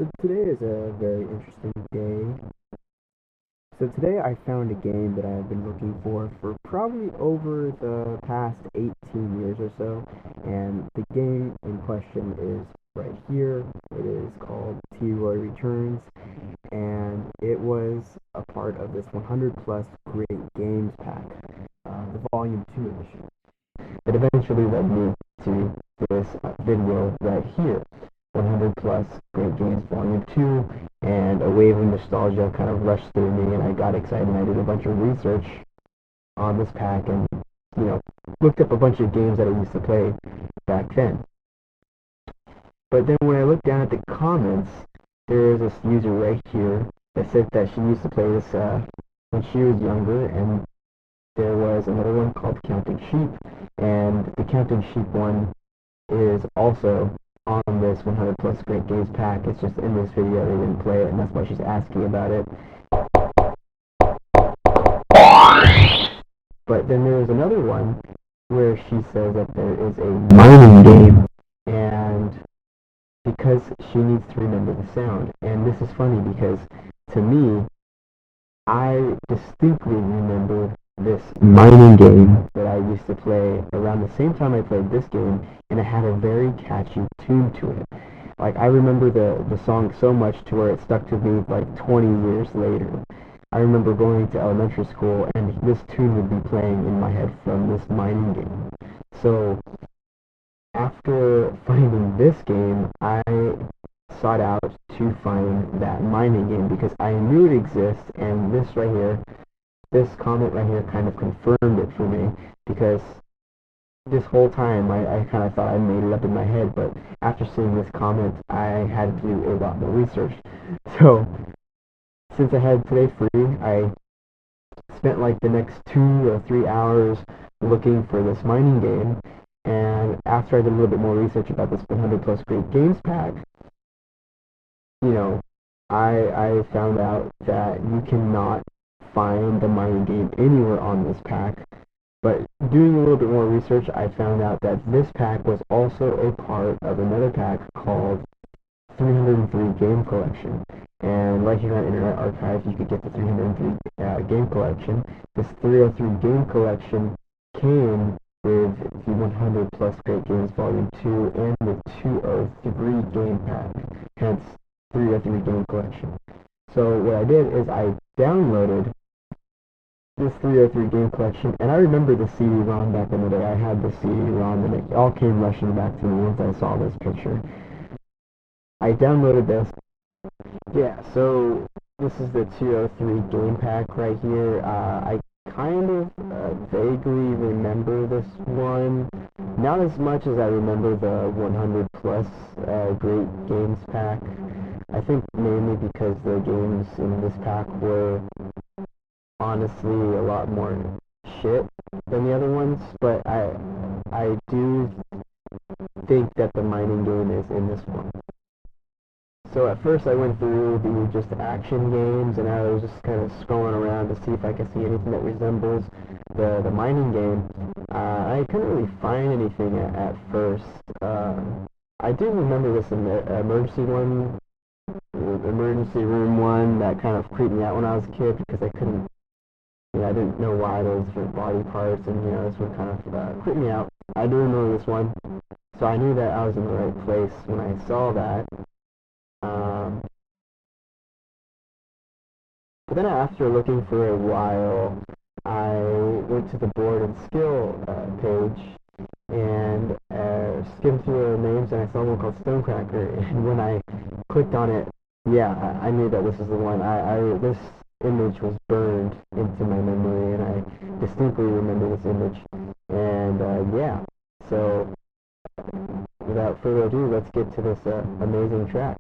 So today is a very interesting day. So today I found a game that I've been looking for probably over the past 18 years or so, and the game in question is right here. It is called T-Roy Returns, and it was a part of this 100 plus great games pack, the Volume 2 edition. It eventually led me to this video right here. 100 plus great games volume 2, and a wave of nostalgia kind of rushed through me, and I got excited, and I did a bunch of research on this pack, and looked up a bunch of games that I used to play back then. But then when I looked down at the comments, there is this user right here that said that she used to play this when she was younger, and there was another one called Counting Sheep, and the Counting Sheep one is also on this 100 plus great games pack. It's just in this video they didn't play it, and that's why she's asking about it. But then there was another one where she says that there is a mining game, and because she needs to remember the sound. And this is funny because to me, I distinctly remember this mining game that I used to play around the same time I played this game, and it had a very catchy tune to it. Like, I remember the song so much to where it stuck to me like 20 years later. I remember going to elementary school and this tune would be playing in my head from this mining game. So after finding this game, I sought out to find that mining game because I knew it exists, and this right here, this comment right here kind of confirmed it for me, because this whole time I kind of thought I made it up in my head, but after seeing this comment I had to do a lot more research. So since I had today free, I spent like the next 2 or 3 hours looking for this mining game, and after I did a little bit more research about this 100 plus great games pack, I found out that you cannot find the mining game anywhere on this pack. But doing a little bit more research, I found out that this pack was also a part of another pack called 303 Game Collection. And right here on Internet Archive, you could get the 303 Game Collection. This 303 Game Collection came with the 100 plus Great Games Volume 2 and the 203 Game Pack, hence 303 Game Collection. So what I did is I downloaded this 303 Game Collection, and I remember the CD-ROM back in the day. I had the CD-ROM, and it all came rushing back to me once I saw this picture. I downloaded this. Yeah, so this is the 203 Game Pack right here. I kind of vaguely remember this one. Not as much as I remember the 100 plus Great Games Pack. I think mainly because the games in this pack were honestly a lot more shit than the other ones, but I do think that the mining game is in this one. So at first I went through the just action games, and I was just kind of scrolling around to see if I could see anything that resembles the mining game. I couldn't really find anything at first. I do remember this emergency room one that kind of creeped me out when I was a kid, because I couldn't, I didn't know why there was different body parts, and this one kind of creeped me out. I do remember this one, so I knew that I was in the right place when I saw that. But then after looking for a while, I went to the board and skill page, and skimmed through the names, and I saw one called Stonecracker, and when I clicked on it, yeah, I knew that this was the one. This image was burned into my memory, and I distinctly remember this image, and yeah, so without further ado, let's get to this amazing track.